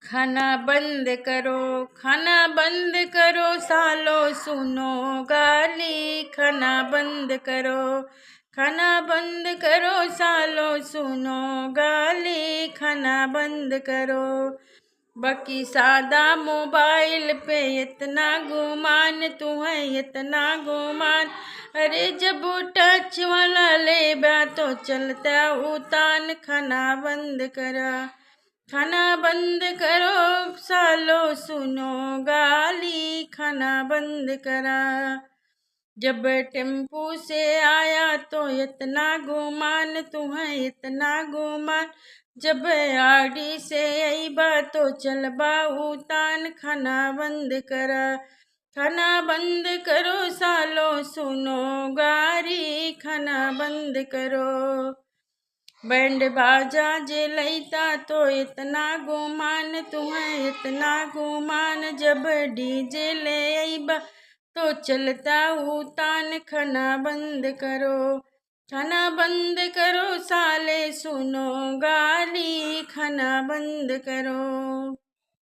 खाना बंद करो, खाना बंद करो सालो सुनो गाली। खाना बंद करो, खाना बंद करो सालो सुनो गाली। खाना बंद करो। बाकी सादा मोबाइल पे इतना गुमान, तुम्हें इतना गुमान। अरे जब टच वाला ले तो चलता उतान। खाना बंद करा, खाना बंद करो सालो सुनो गाली। खाना बंद करा। जब टेम्पू से आया तो इतना गुमान, तुम्हें इतना गुमान। जब आड़ी से आई बात तो चलबा उतान। खाना बंद करा, खाना बंद करो सालो सुनो गारी। खाना बंद करो। बैंड बाजा जे लैता तो इतना गुमान, तुम्हें इतना गुमान। जब डीजे ले आईबा तो चलता उतान। खाना बंद करो, खाना बंद करो साले सुनो गाली। खाना बंद करो।